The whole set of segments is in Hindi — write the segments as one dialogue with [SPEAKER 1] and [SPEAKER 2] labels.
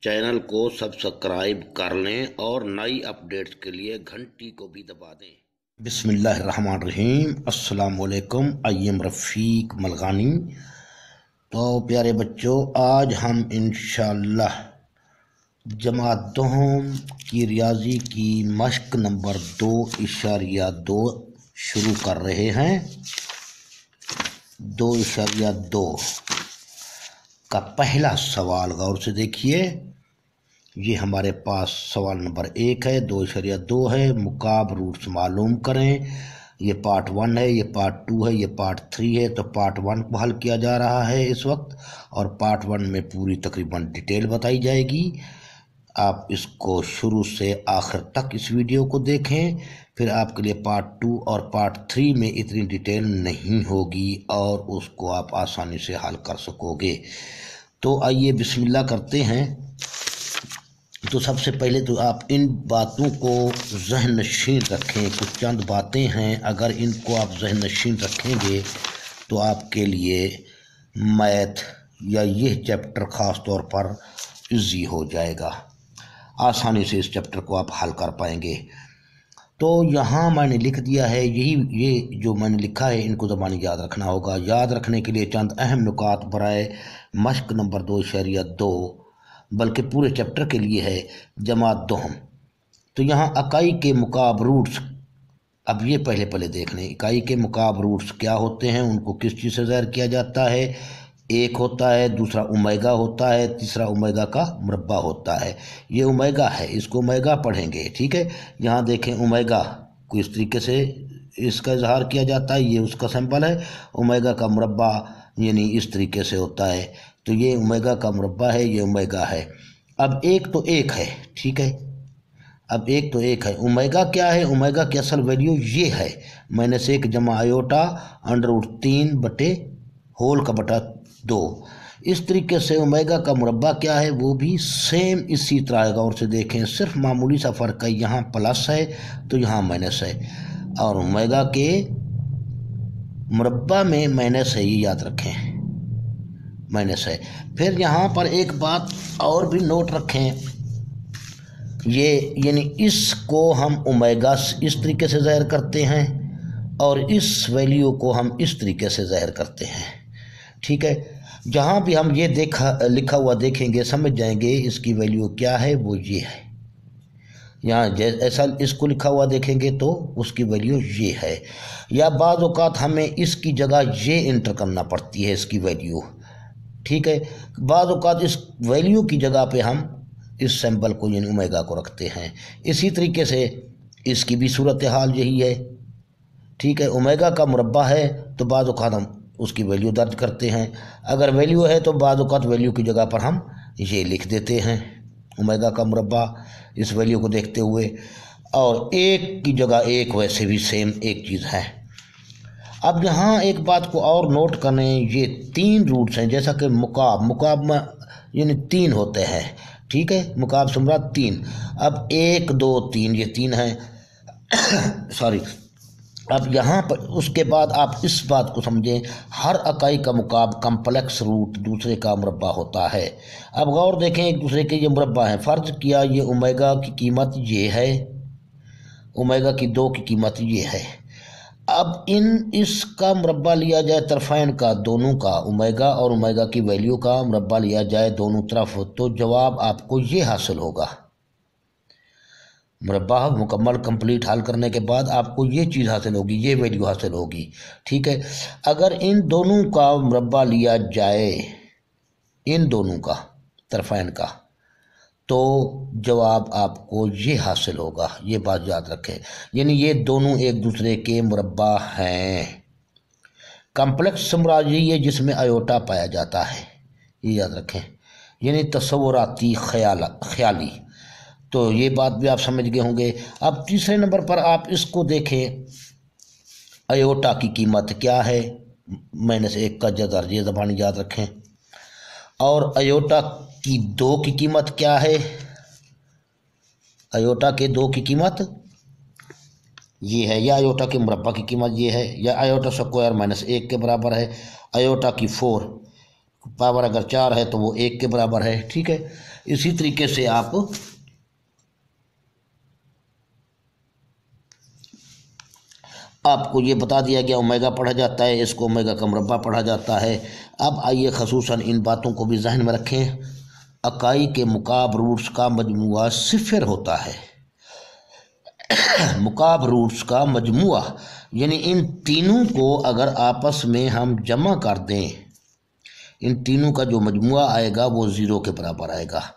[SPEAKER 1] चैनल को सब्सक्राइब कर लें और नई अपडेट्स के लिए घंटी को भी दबा दें। बिस्मिल्लाहिर्रहमानिर्रहीम। अस्सलाम वालेकुम। आई एम रफ़ीक मलगानी। तो प्यारे बच्चों, आज हम इंशाअल्लाह जमात दोहम की रियाजी की मश्क नंबर 2.2 शुरू कर रहे हैं। 2.2 का पहला सवाल गौर से देखिए। ये हमारे पास सवाल नंबर 1 है, 2.2 है। मुकाब रूट्स मालूम करें। ये पार्ट 1 है, ये पार्ट 2 है, ये पार्ट 3 है। तो पार्ट 1 को हल किया जा रहा है इस वक्त, और पार्ट 1 में पूरी तकरीबन डिटेल बताई जाएगी। आप इसको शुरू से आखिर तक इस वीडियो को देखें, फिर आपके लिए पार्ट 2 और पार्ट 3 में इतनी डिटेल नहीं होगी और उसको आप आसानी से हल कर सकोगे। तो आइए बिस्मिल्लाह करते हैं। तो सबसे पहले तो आप इन बातों को ज़हन नशीन रखें। कुछ चंद बातें हैं, अगर इनको आप ज़हन नशीन रखेंगे तो आपके लिए मैथ या यह चैप्टर ख़ास तौर पर इजी हो जाएगा। आसानी से इस चैप्टर को आप हल कर पाएंगे। तो यहाँ मैंने लिख दिया है, ये जो मैंने लिखा है इनको ज़बानी याद रखना होगा। याद रखने के लिए चंद अहम नुकात बराए मश्क नंबर 2.2 बल्कि पूरे चैप्टर के लिए है जमात दोहम। तो यहाँ इकाई के मुकाब रूट्स, अब ये पहले देख लें। इकाई के मुकाब रूट्स क्या होते हैं, उनको किस चीज़ से ज़ाहिर किया जाता है। एक होता है, दूसरा ओमेगा होता है, तीसरा ओमेगा का मुरब्बा होता है। ये ओमेगा है, इसको ओमेगा पढ़ेंगे, ठीक है। यहाँ देखें, ओमेगा को इस तरीके से इसका इजहार किया जाता है, ये उसका सिंबल है। ओमेगा का मुरब्बा यानी इस तरीके से होता है। तो ये ओमेगा का मुरब्बा है, ये ओमेगा है। अब एक तो एक है, ठीक है। अब एक तो एक है। ओमेगा क्या है? ओमेगा की असल वैल्यू ये है -1 जमा आयोटा √3 बटे होल का बटा 2। इस तरीके से ओमेगा का मुरब्बा क्या है, वो भी सेम इसी तरह आएगा। और से देखें, सिर्फ मामूली सा फ़र्क है, यहाँ प्लस है तो यहाँ माइनस है, और ओमेगा के मुरब्बा में माइनस है, ये याद रखें, माइनस है। फिर यहाँ पर एक बात और भी नोट रखें, ये यानी इसको हम ओमेगा इस तरीके से ज़ाहिर करते हैं और इस वैल्यू को हम इस तरीके से ज़ाहिर करते हैं, ठीक है। जहाँ भी हम ये लिखा हुआ देखेंगे समझ जाएंगे इसकी वैल्यू क्या है, वो ये है। यहाँ ऐसा इसको लिखा हुआ देखेंगे तो उसकी वैल्यू ये है। या बाज़ औक़ात हमें इसकी जगह ये इंटर करना पड़ती है, इसकी वैल्यू, ठीक है। बाज़ औक़ात इस वैल्यू की जगह पे हम इस सिंबल को यानी ओमेगा को रखते हैं। इसी तरीके से इसकी भी सूरत हाल यही है, ठीक है। ओमेगा का मुरब्बा है तो बाज़ औक़ात हम उसकी वैल्यू दर्ज करते हैं। अगर वैल्यू है तो बाज़ औक़ात वैल्यू की जगह पर हम ये लिख देते हैं, ओमेगा का मुरब्बा, इस वैल्यू को देखते हुए। और एक की जगह एक वैसे भी सेम एक चीज़ है। अब यहाँ एक बात को और नोट करें, ये 3 रूट्स हैं, जैसा कि मुकाब में यानी 3 होते हैं, ठीक है। मुकाब सुमरा 3। अब 1 2 3 ये 3 हैं सॉरी। अब यहाँ पर उसके बाद आप इस बात को समझें, हर इकाई का मुकाब कम्प्लेक्स रूट दूसरे का मुरब्बा होता है। अब गौर देखें, एक दूसरे के ये मुरब्बा हैं। फ़र्ज़ किया ये ओमेगा की कीमत ये है, ओमेगा की 2 की कीमत ये है। अब इसका मुरब्बा लिया जाए तरफ़ैन का, दोनों का, ओमेगा और ओमेगा की वैल्यू का मुरब्बा लिया जाए दोनों तरफ, तो जवाब आपको ये हासिल होगा। मुरब्बा मुकम्मल कंप्लीट हल करने के बाद आपको ये चीज़ हासिल होगी, ये वैल्यू हासिल होगी, ठीक है। अगर इन दोनों का मुरब्बा लिया जाए, इन दोनों का तरफ़ैन का, तो जवाब आपको ये हासिल होगा। ये बात याद रखें, यानी ये दोनों एक दूसरे के मुरब्बा हैं। कम्प्लेक्स सुमरा यही है जिसमें आयोटा पाया जाता है, ये याद रखें, यानी तस्वुराती ख्याली। तो ये बात भी आप समझ गए होंगे। अब तीसरे नंबर पर आप इसको देखें, आयोटा की कीमत क्या है, -1 का जदर, ये ज़बानी याद रखें। और आयोटा की 2 की कीमत क्या है, आयोटा के 2 की कीमत ये है, या आयोटा के मुरब्बा की कीमत ये है, या आयोटा स्क्वायर -1 के बराबर है। आयोटा की 4 पावर अगर 4 है तो वो 1 के बराबर है। ठीक है, इसी तरीके से आपको ये बता दिया गया ओमेगा पढ़ा जाता है, इसको ओमेगा का मुरब्बा पढ़ा जाता है। अब आइए खसूसन इन बातों को भी जहन में रखें। अकाई के मुकाब रूट्स का मजमुआ सिफर होता है। मुकाब रूट्स का मजमुआ यानी इन तीनों को अगर आपस में हम जमा कर दें, इन तीनों का जो मजमुआ आएगा वो 0 के बराबर आएगा।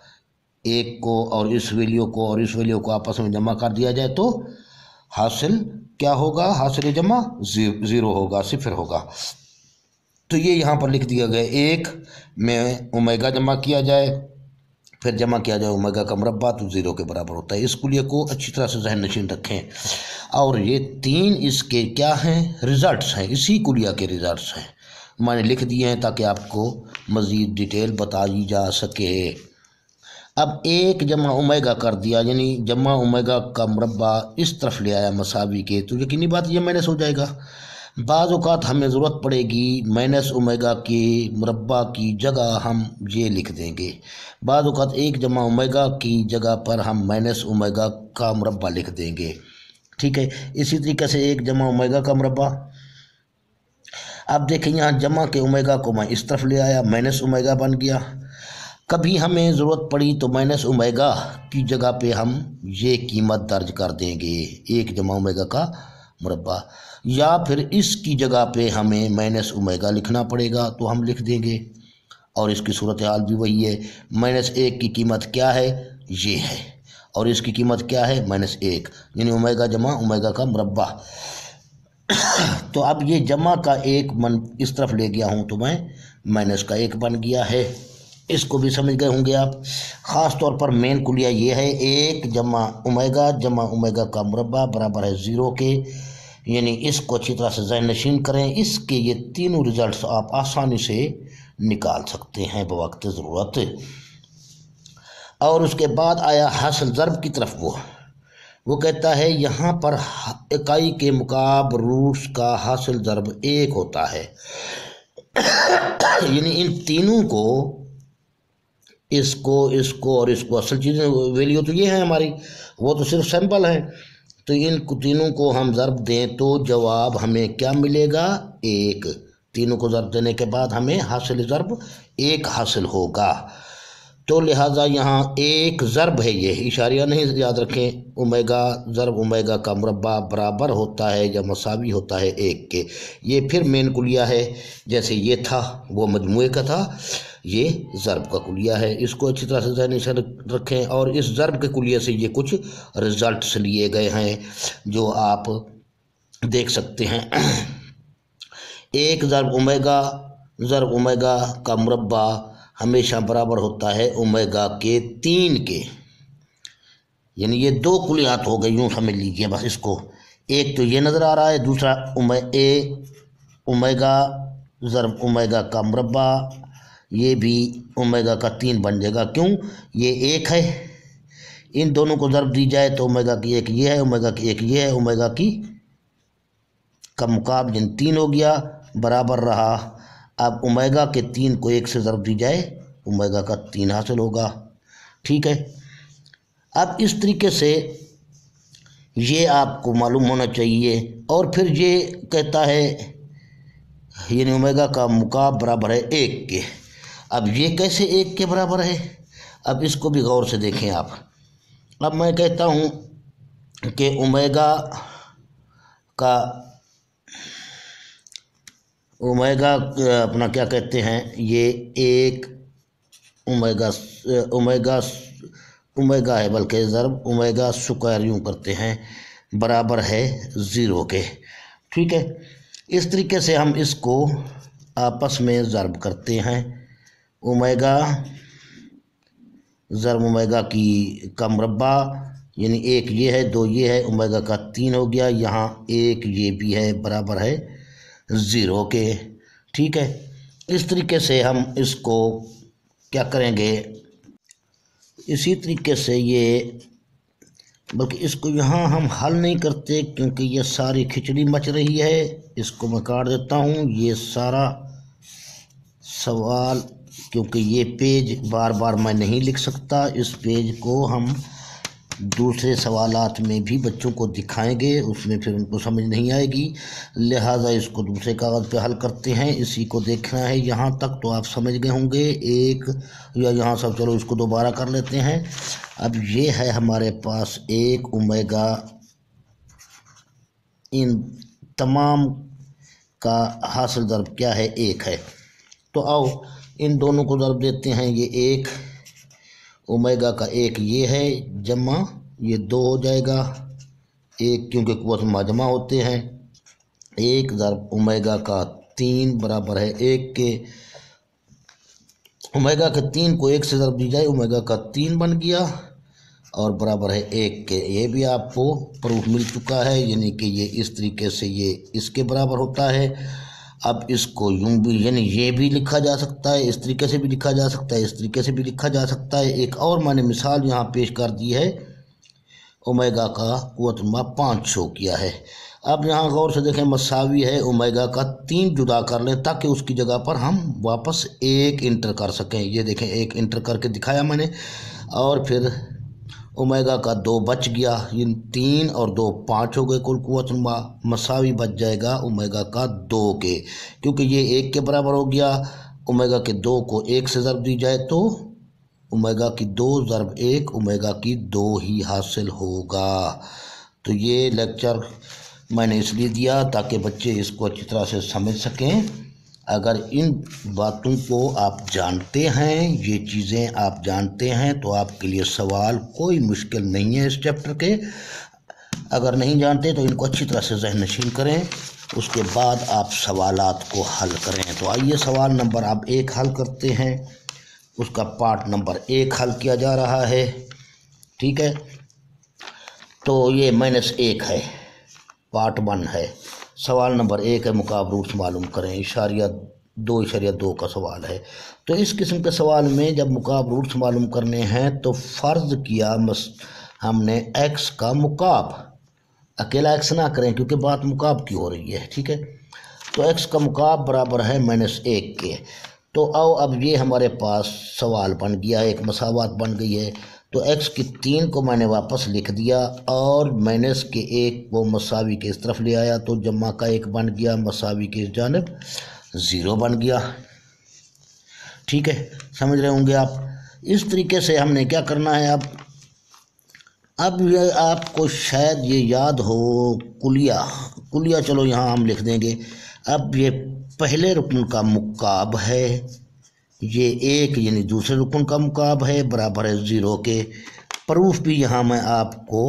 [SPEAKER 1] एक को और इस वैल्यू को और इस वैल्यू को आपस में जमा कर दिया जाए तो हासिल क्या होगा? हासिल जमा 0 होगा, सिफर होगा। तो ये यहाँ पर लिख दिया गया। 1 में ओमेगा जमा किया जाए, फिर जमा किया जाए ओमेगा का मुरब्बा, तो 0 के बराबर होता है। इस कुलिये को अच्छी तरह से जहन नशीन रखें। और ये 3 इसके क्या हैं? रिजल्ट्स हैं, इसी कुलिया के रिजल्ट्स हैं। मैंने लिख दिए हैं ताकि आपको मज़ीद डिटेल बताई जा सके। अब 1 जमा ओमेगा कर दिया, यानी जमा ओमेगा का मुरब्बा इस तरफ ले आया मसावी के, तो यकीनी बात ये माइनस हो जाएगा। बाज़ औक़ात हमें ज़रूरत पड़ेगी माइनस ओमेगा के मुरब्बा की जगह हम ये लिख देंगे। बाज़ औक़ात 1 जमा ओमेगा की जगह पर हम माइनस ओमेगा का मुरब्बा लिख देंगे। ठीक है, इसी तरीके से 1 जमा ओमेगा का मुरब्बा। अब देखें यहाँ जमा के ओमेगा को मैं इस तरफ ले आया, माइनस ओमेगा बन गया। कभी हमें ज़रूरत पड़ी तो माइनस ओमेगा की जगह पे हम ये कीमत दर्ज कर देंगे, 1 जमा ओमेगा का मुरब्बा। या फिर इसकी जगह पे हमें माइनस ओमेगा लिखना पड़ेगा तो हम लिख देंगे। और इसकी सूरत हाल भी वही है। -1 की कीमत क्या है? ये है। और इसकी कीमत क्या है? -1, यानी ओमेगा जमा ओमेगा का मुरब्बा। तो अब ये जमा का 1 मन इस तरफ ले गया हूँ तो मैं माइनस का 1 बन गया है। इसको भी समझ गए होंगे आप। ख़ास तौर पर मेन कुलिया ये है, 1 जमा ओमेगा का मुरब्बा बराबर है 0 के। यानी इसको अच्छी तरह से ज़हन नशीन करें। इसके ये तीनों रिजल्ट्स आप आसानी से निकाल सकते हैं बवक्त ज़रूरत। और उसके बाद आया हासिल ज़र्ब की तरफ। वो कहता है यहाँ पर इकाई के मुकाब रूट्स का हासिल ज़र्ब 1 होता है। यानी इन तीनों को, इसको और इसको, असल चीज़ें वैल्यू तो ये है हमारी, वो तो सिर्फ सैंपल है। तो इन तीनों को हम ज़र्ब दें तो जवाब हमें क्या मिलेगा? 1। तीनों को ज़र्ब देने के बाद हमें हासिल ज़र्ब 1 हासिल होगा। तो लिहाजा यहाँ 1 ज़र्ब है, ये इशारिया नहीं याद रखें। ओमेगा ज़र्ब ओमेगा का मुरब्बा बराबर होता है या मसावी होता है 1 के। ये फिर मेन कुलिया है, जैसे ये था वो मजमुए का था, ये ज़र्ब का कुलिया है। इसको अच्छी तरह से ज़हन रखें। और इस ज़र्ब के कुलिये से ये कुछ रिज़ल्ट्स लिए गए हैं जो आप देख सकते हैं। 1 ज़र्ब ओमेगा का मुरब्बा हमेशा बराबर होता है ओमेगा के 3 के। यानी ये 2 कुलियात हो गई, यूँ समझ लीजिए बस इसको। एक तो ये नज़र आ रहा है, दूसरा ओमेगा ज़र्ब ओमेगा का मुरब्बा, ये भी ओमेगा का 3 बन जाएगा। क्यों? ये 1 है, इन दोनों को ज़र्ब दी जाए तो ओमेगा की 1 ये है, ओमेगा की 1 ये है, ओमेगा की का मुकाबला 3 हो गया, बराबर रहा। अब ओमेगा के 3 को 1 से ज़र्ब दी जाए, ओमेगा का 3 हासिल होगा। ठीक है, अब इस तरीके से ये आपको मालूम होना चाहिए। और फिर ये कहता है यानी ओमेगा का मुकाब बराबर है 1 के। अब ये कैसे 1 के बराबर है? अब इसको भी गौर से देखें आप। अब मैं कहता हूँ कि ओमेगा अपना क्या कहते हैं, ये 1 ओमेगा है, बल्कि ज़र्ब ओमेगा स्क्वायर यूँ करते हैं, बराबर है 0 के। ठीक है, इस तरीके से हम इसको आपस में ज़र्ब करते हैं। ओमेगा ज़र्ब ओमेगा का मुरब्बा, यानी 1 ये है, 2 ये है, ओमेगा का 3 हो गया। यहाँ 1 ये भी है, बराबर है 0 के। ठीक है, इस तरीके से हम इसको क्या करेंगे, इसी तरीके से ये, बल्कि इसको यहाँ हम हल नहीं करते क्योंकि ये सारी खिचड़ी मच रही है। इसको मैं काट देता हूँ। ये सारा सवाल क्योंकि ये पेज बार बार मैं नहीं लिख सकता, इस पेज को हम दूसरे सवालात में भी बच्चों को दिखाएंगे, उसमें फिर उनको समझ नहीं आएगी, लिहाजा इसको दूसरे कागज़ पे हल करते हैं। इसी को देखना है, यहाँ तक तो आप समझ गए होंगे। एक या यहाँ सब, चलो इसको दोबारा कर लेते हैं। अब ये है हमारे पास एक ओमेगा, इन तमाम का हासिल ज़र्ब क्या है, एक है। तो आओ इन दोनों को ज़र्ब देते हैं। ये एक ओमेगा का एक ये है, जमा ये दो हो जाएगा, एक क्योंकि कुव्वत मजमा होते हैं। एक ज़र्ब ओमेगा का तीन बराबर है एक के, ओमेगा के तीन को एक से ज़र्ब दी जाए, ओमेगा का तीन बन गया और बराबर है एक के। ये भी आपको प्रूफ मिल चुका है, यानी कि ये इस तरीके से ये इसके बराबर होता है। अब इसको यूं भी, यानी ये भी लिखा जा सकता है, इस तरीके से भी लिखा जा सकता है, इस तरीके से भी लिखा जा सकता है। एक और मैंने मिसाल यहाँ पेश कर दी है, ओमेगा का कुव्वत मा 5 शो किया है। अब यहाँ गौर से देखें, मसावी है, ओमेगा का 3 जुदा कर लें ताकि उसकी जगह पर हम वापस एक इंटर कर सकें। ये देखें एक इंटर करके दिखाया मैंने, और फिर ओमेगा का 2 बच गया, इन 3 और 2 5 हो गए, कुल कुव्वत मसावी बच जाएगा ओमेगा का 2 के, क्योंकि ये एक के बराबर हो गया। ओमेगा के 2 को एक से ज़र्ब दी जाए तो ओमेगा की 2 ज़र्ब 1 ओमेगा की 2 ही हासिल होगा। तो ये लेक्चर मैंने इसलिए दिया ताकि बच्चे इसको अच्छी तरह से समझ सकें। अगर इन बातों को आप जानते हैं, ये चीज़ें आप जानते हैं, तो आपके लिए सवाल कोई मुश्किल नहीं है इस चैप्टर के। अगर नहीं जानते तो इनको अच्छी तरह से ज़हन नशीन करें, उसके बाद आप सवालात को हल करें। तो आइए सवाल नंबर आप 1 हल करते हैं, उसका पार्ट नंबर 1 हल किया जा रहा है। ठीक है, तो ये -1 है, पार्ट 1 है। सवाल नंबर 1 है, मुकाब रूट्स मालूम करें, इशारिया 2 का सवाल है। तो इस किस्म के सवाल में जब मुकाब रूट्स मालूम करने हैं तो फ़र्ज़ किया हमने x का मुकाब, अकेला x ना करें क्योंकि बात मुकाब की हो रही है। ठीक है, तो x का मुकाब बराबर है -1 के। तो आओ अब ये हमारे पास सवाल बन गया, एक मसावत बन गई है। तो x की 3 को मैंने वापस लिख दिया और माइनस के 1 को मसावी के इस तरफ ले आया, तो जमा का 1 बन गया, मसावी के इस जानिब 0 बन गया। ठीक है, समझ रहे होंगे आप। इस तरीके से हमने क्या करना है, अब ये आपको शायद ये याद हो, कुलिया चलो यहाँ हम लिख देंगे। अब ये पहले रुकन का मुकाब है, ये 1 यानी दूसरे रुकन का मुकाब है, बराबर है 0 के। प्रूफ भी यहाँ मैं आपको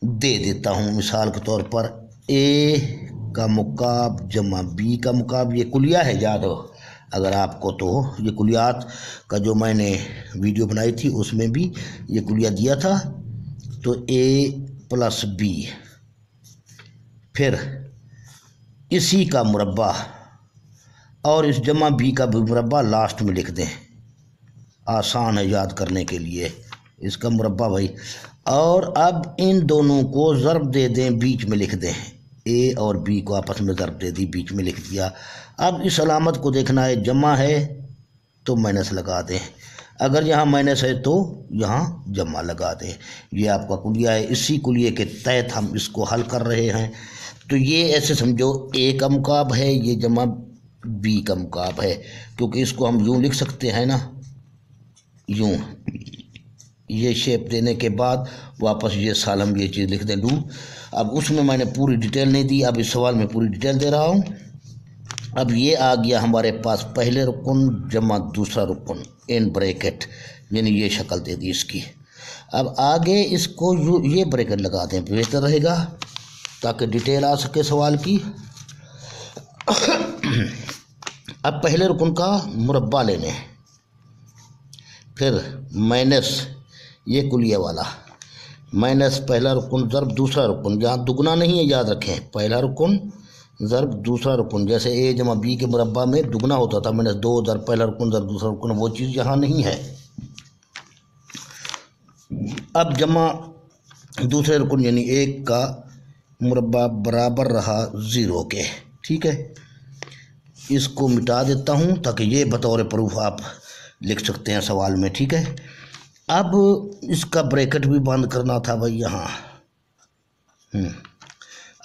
[SPEAKER 1] दे देता हूँ, मिसाल के तौर पर a का मुकाब जमा b का मुकाब, ये कुलिया है, याद हो अगर आपको, तो ये कुलियात का जो मैंने वीडियो बनाई थी उसमें भी ये कुलिया दिया था। तो a + b, फिर इसी का मुरब्बा और इस जमा b का भी मुरब्बा लास्ट में लिख दें, आसान है याद करने के लिए, इसका मुरब्बा भाई। और अब इन दोनों को ज़र्ब दे दें, बीच में लिख दें, a और b को आपस में ज़र्ब दे दी, बीच में लिख दिया। अब इस अलामत को देखना है, जमा है तो माइनस लगा दें, अगर यहाँ माइनस है तो यहाँ जमा लगा दें। ये आपका कुलिया है, इसी कुलिये के तहत हम इसको हल कर रहे हैं। तो ये ऐसे समझो a का मुकाब है, ये जमा b का मुकाब है, क्योंकि इसको हम यूँ लिख सकते हैं ना, यूँ, ये शेप देने के बाद वापस ये सालम ये चीज़ लिख दें डू। अब उसमें मैंने पूरी डिटेल नहीं दी, अब इस सवाल में पूरी डिटेल दे रहा हूँ। अब ये आ गया हमारे पास पहले रुकन जमा दूसरा रुकन इन ब्रैकेट, यानी ये शक्ल दे दी इसकी। अब आगे इसको ये ब्रैकेट लगा दें, बेहतर रहेगा ताकि डिटेल आ सके सवाल की। अब पहले रुकन का मुरब्बा लेने, फिर माइनस ये कुलिया वाला, माइनस पहला रुकन ज़र्ब दूसरा रुकन, जहाँ दुगना नहीं है याद रखें, पहला रुकन ज़र्ब दूसरा रुकन, जैसे a जमा b के मुरब्बा में दुगना होता था, -2 ज़र्ब पहला रुकन ज़र्ब दूसरा रुकन, वो चीज़ यहाँ नहीं है। अब जमा दूसरे रुकन यानी 1 का मुरब्बा बराबर रहा 0 के। ठीक है, इसको मिटा देता हूँ ताकि ये बतौर प्रूफ आप लिख सकते हैं सवाल में। ठीक है, अब इसका ब्रैकेट भी बंद करना था भाई यहाँ।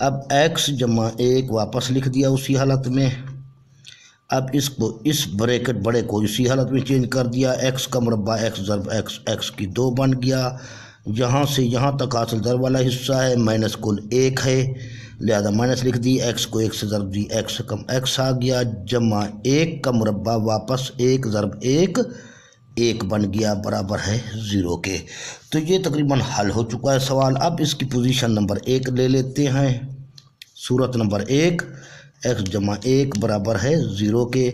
[SPEAKER 1] अब x जमा 1 वापस लिख दिया उसी हालत में। अब इसको इस ब्रैकेट बड़े को इसी हालत में चेंज कर दिया। x का मुरब्बा x ज़रब x, x की 2 बन गया। यहाँ से यहाँ तक हासिल ज़रब वाला हिस्सा है, माइनस कुल 1 है, लिहाजा माइनस लिख दी। x को 1 से ज़रब दी, x से कम x आ गया, जमा 1 का मुरब्बा वापस 1 ज़रब 1 1 बन गया, बराबर है 0 के। तो ये तकरीबन हल हो चुका है सवाल। अब इसकी पोजीशन नंबर 1 ले लेते हैं। सूरत नंबर 1, x जमा 1 बराबर है 0 के।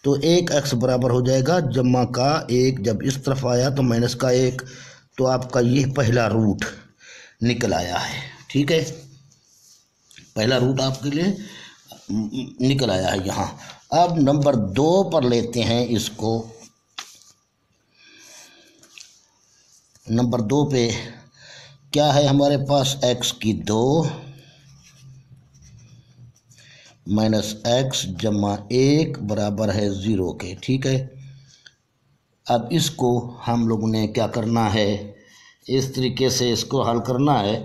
[SPEAKER 1] तो 1x बराबर हो जाएगा जमा का 1, जब इस तरफ आया तो माइनस का 1, तो आपका ये पहला रूट निकल आया है। ठीक है, पहला रूट आपके लिए निकल आया है यहाँ। अब नंबर 2 पर लेते हैं इसको। नंबर 2 पे क्या है हमारे पास, x की 2 माइनस x जमा 1 बराबर है 0 के। ठीक है, अब इसको हम लोगों ने क्या करना है, इस तरीके से इसको हल करना है।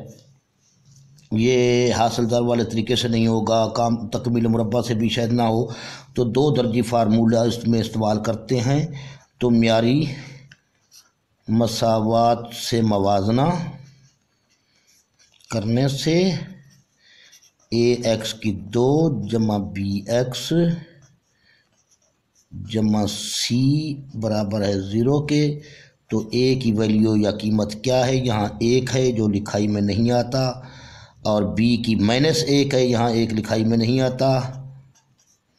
[SPEAKER 1] ये हासिलदार वाले तरीके से नहीं होगा, काम तकमील मुरब्बा से भी शायद ना हो, तो 2 दर्जी फार्मूला इसमें इस्तेमाल करते हैं। तो म्यारी मसावात से मवाजना करने से ax की 2 जमा bx जमा c बराबर है 0 के। तो a की वैल्यू या कीमत क्या है, यहाँ 1 है जो लिखाई में नहीं आता, और b की -1 है, यहाँ 1 लिखाई में नहीं आता,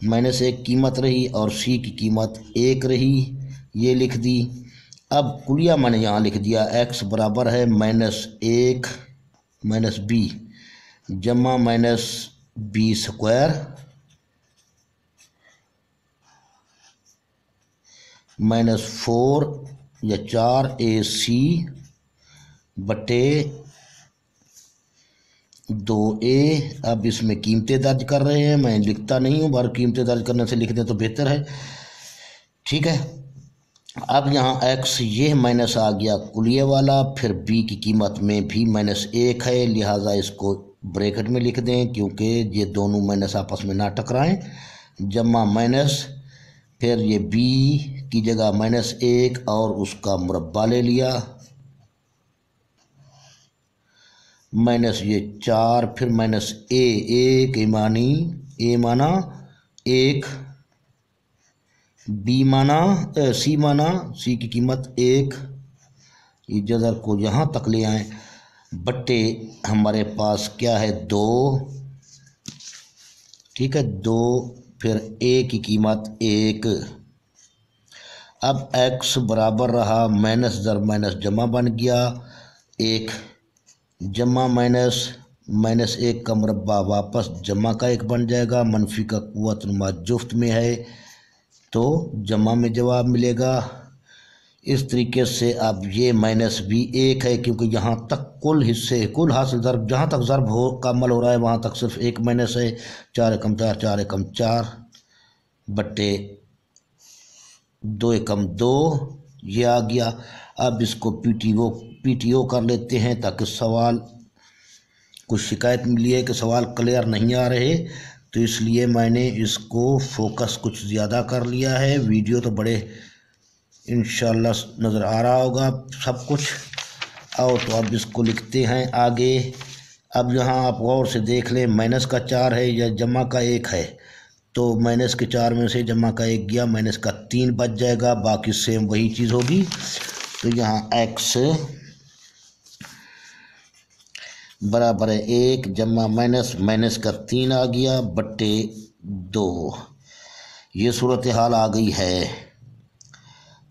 [SPEAKER 1] -1 कीमत रही, और c की कीमत 1 रही, ये लिख दी। अब कुलिया मैंने यहाँ लिख दिया, x बराबर है -1 माइनस b जमा -b स्क्वायर -4 या 4ac बटे 2a। अब इसमें कीमतें दर्ज कर रहे हैं, मैं लिखता नहीं हूँ, बार कीमतें दर्ज करने से लिख दें तो बेहतर है। ठीक है, अब यहाँ x ये माइनस आ गया कुलिये वाला, फिर b की कीमत में भी -1 है, लिहाजा इसको ब्रैकेट में लिख दें क्योंकि ये दोनों माइनस आपस में ना टकराएं, जमा माइनस, फिर ये b की जगह -1 और उसका मुरब्बा ले लिया, माइनस ये 4, फिर माइनस a माना 1, b माना c की कीमत 1, ये जदर को यहाँ तक ले आए, बट्टे हमारे पास क्या है 2। ठीक है, 2, फिर a की कीमत 1। अब x बराबर रहा माइनस ज़र माइनस जमा बन गया 1, जमा -1 का मुरब्बा वापस जमा का 1 बन जाएगा, मनफी का कुव्वत नुमा जुफ्त में है तो जमा में जवाब मिलेगा। इस तरीके से अब ये माइनस भी 1 है क्योंकि यहाँ तक कुल हासिल ज़रब जहाँ तक ज़रब हो कामल हो रहा है वहाँ तक सिर्फ 1 माइनस है, 4 एकम 4 4 एकम 4 बट्टे 2 एकम 2 ये आ गया। अब इसको पीटीओ कर लेते हैं ताकि सवाल कुछ शिकायत मिली है कि सवाल क्लियर नहीं आ रहे, तो इसलिए मैंने इसको फोकस कुछ ज़्यादा कर लिया है। वीडियो तो बड़े इंशाल्लाह नज़र आ रहा होगा सब कुछ। और तो अब इसको लिखते हैं आगे। अब यहाँ आप गौर से देख लें, माइनस का 4 है या जमा का 1 है, तो माइनस के 4 में से जमा का 1 गया, माइनस का 3 बच जाएगा, बाकी सेम वही चीज़ होगी। तो यहाँ x बराबर है 1 जमा माइनस का 3 आ गया बट्टे 2, ये सूरत हाल आ गई है।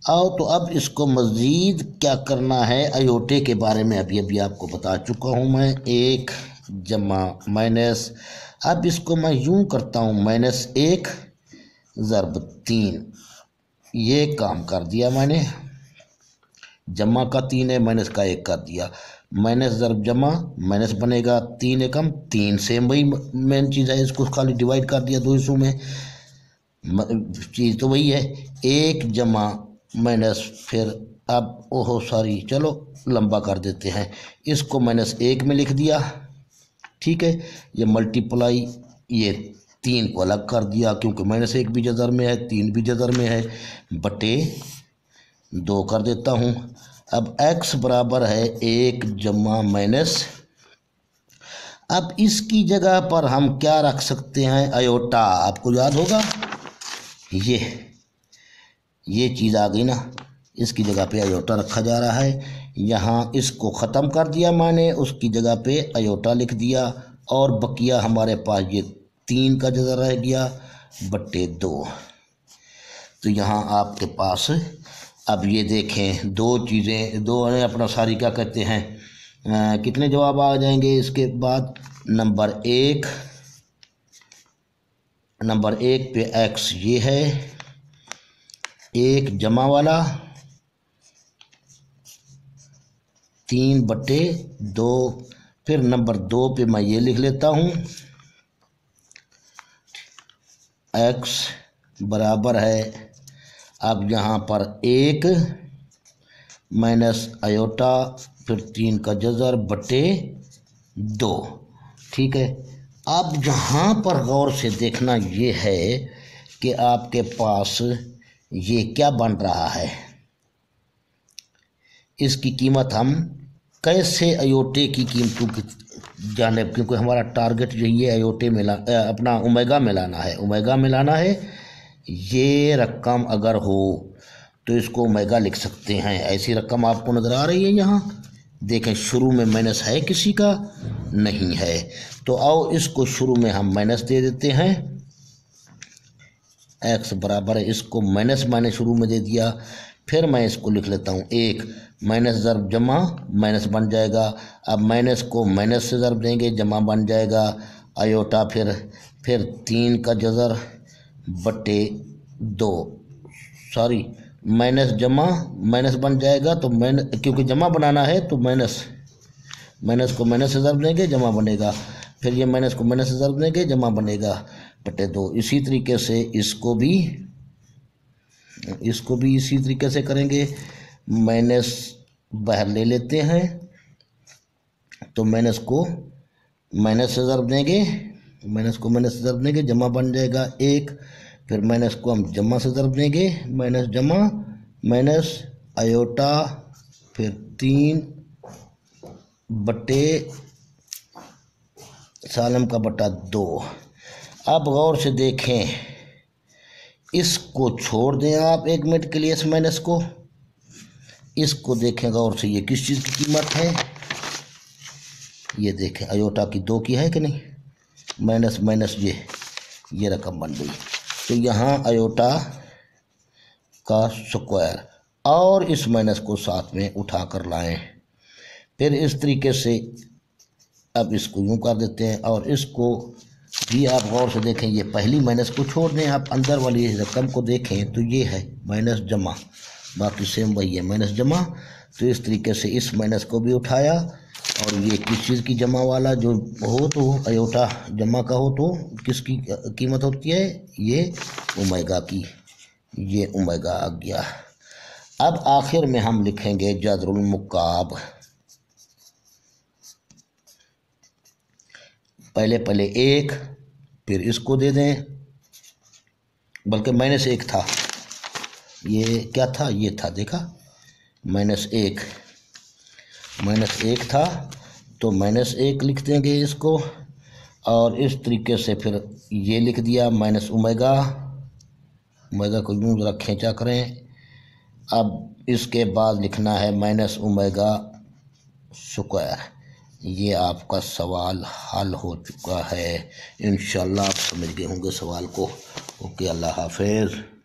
[SPEAKER 1] और तो अब इसको मज़ीद क्या करना है, अयोटे के बारे में अभी आपको बता चुका हूँ मैं, 1 जमा माइनस। अब इसको मैं यूँ करता हूँ -1 ज़रब 3, ये काम कर दिया मैंने, जमा का 3 है माइनस का 1 कर दिया, माइनस ज़रब जमा माइनस बनेगा, 3 एकम 3 सेम वही मेन चीज़ है, इसको खाली डिवाइड कर दिया 2 हिस्सों में, चीज़ तो वही है, 1 जमा माइनस, फिर अब ओहो सॉरी, चलो लंबा कर देते हैं, इसको -1 में लिख दिया, ठीक है। ये मल्टीप्लाई, ये 3 को अलग कर दिया क्योंकि -1 भी जज़र में है, 3 भी जज़र में है, बटे 2 कर देता हूँ। अब x बराबर है 1 जमा माइनस, अब इसकी जगह पर हम क्या रख सकते हैं, अयोटा, आपको याद होगा ये चीज़ आ गई ना, इसकी जगह पे अयोटा रखा जा रहा है। यहाँ इसको ख़त्म कर दिया मैंने, उसकी जगह पे अयोटा लिख दिया, और बकिया हमारे पास ये 3 का जगह रह गया बटे 2। तो यहाँ आपके पास अब ये देखें, दो चीज़ें, दो अपना सारी क्या कहते हैं, कितने जवाब आ जाएंगे इसके बाद। नंबर 1 पे x ये है 1 जमा वाला 3 बटे 2, फिर नंबर 2 पे मैं ये लिख लेता हूँ, x बराबर है, अब यहाँ पर 1 माइनस अयोटा, फिर 3 का जज़र बटे 2, ठीक है। अब यहाँ पर गौर से देखना ये है कि आपके पास ये क्या बन रहा है, इसकी कीमत हम कैसे अयोटे की कीमतों की जाने, क्योंकि हमारा टारगेट यही है अयोटे अपना ओमेगा मिलाना है। ये रकम अगर हो तो इसको ओमेगा लिख सकते हैं, ऐसी रकम आपको नज़र आ रही है यहाँ, देखें शुरू में माइनस है, किसी का नहीं है, तो आओ इसको शुरू में हम माइनस दे देते हैं, x बराबर है, इसको माइनस मैंने शुरू में दे दिया, फिर मैं इसको लिख लेता हूँ 1 माइनस ज़रब जमा माइनस बन जाएगा, अब माइनस को माइनस से ज़रब देंगे, जमा बन जाएगा अयोटा, फिर 3 का जज़र बटे 2, सॉरी माइनस जमा माइनस बन जाएगा, तो क्योंकि जमा बनाना है तो माइनस को माइनस से ज़रब देंगे, जमा बनेगा, फिर ये माइनस को माइनस से ज़रब देंगे, जमा बनेगा बटे 2। इसी तरीके से इसको भी इसी तरीके से करेंगे, माइनस बाहर ले लेते हैं, तो माइनस को माइनस से ज़रब देंगे, जमा बन जाएगा 1, फिर माइनस को हम जमा से ज़रब देंगे, माइनस जमा माइनस अयोटा, फिर 3 बटे सालम का बटा 2। अब गौर से देखें, इसको छोड़ दें आप 1 मिनट के लिए, इस माइनस को, इसको देखें गौर से, ये किस चीज़ की कीमत है, ये देखें अयोटा की 2 की है कि नहीं, माइनस माइनस ये रकम बन गई। तो यहाँ अयोटा का स्क्वायर, और इस माइनस को साथ में उठा कर लाएं, फिर इस तरीके से अब इसको यूँ कर देते हैं, और इसको भी आप गौर से देखें, ये पहली माइनस को छोड़ दें, आप अंदर वाली रकम को देखें तो ये है माइनस जमा, बाकी सेम वही है माइनस जमा। तो इस तरीके से इस माइनस को भी उठाया, और ये किस चीज़ की जमा वाला जो हो, तो अयोटा जमा का हो तो किसकी कीमत होती है, ये ओमेगा की, ये ओमेगा आ गया। अब आखिर में हम लिखेंगे जज़रुल मुकाब, पहले 1, फिर इसको दे दें, बल्कि -1 था, ये क्या था, ये था, देखा -1 था, तो -1 लिख देंगे इसको, और इस तरीके से फिर ये लिख दिया माइनस ओमेगा को यूँ ज़रा खींचा करें। अब इसके बाद लिखना है माइनस ओमेगा स्क्वायर। ये आपका सवाल हल हो चुका है, इंशाल्लाह आप समझ गए होंगे सवाल को। ओके, अल्लाह हाफिज़।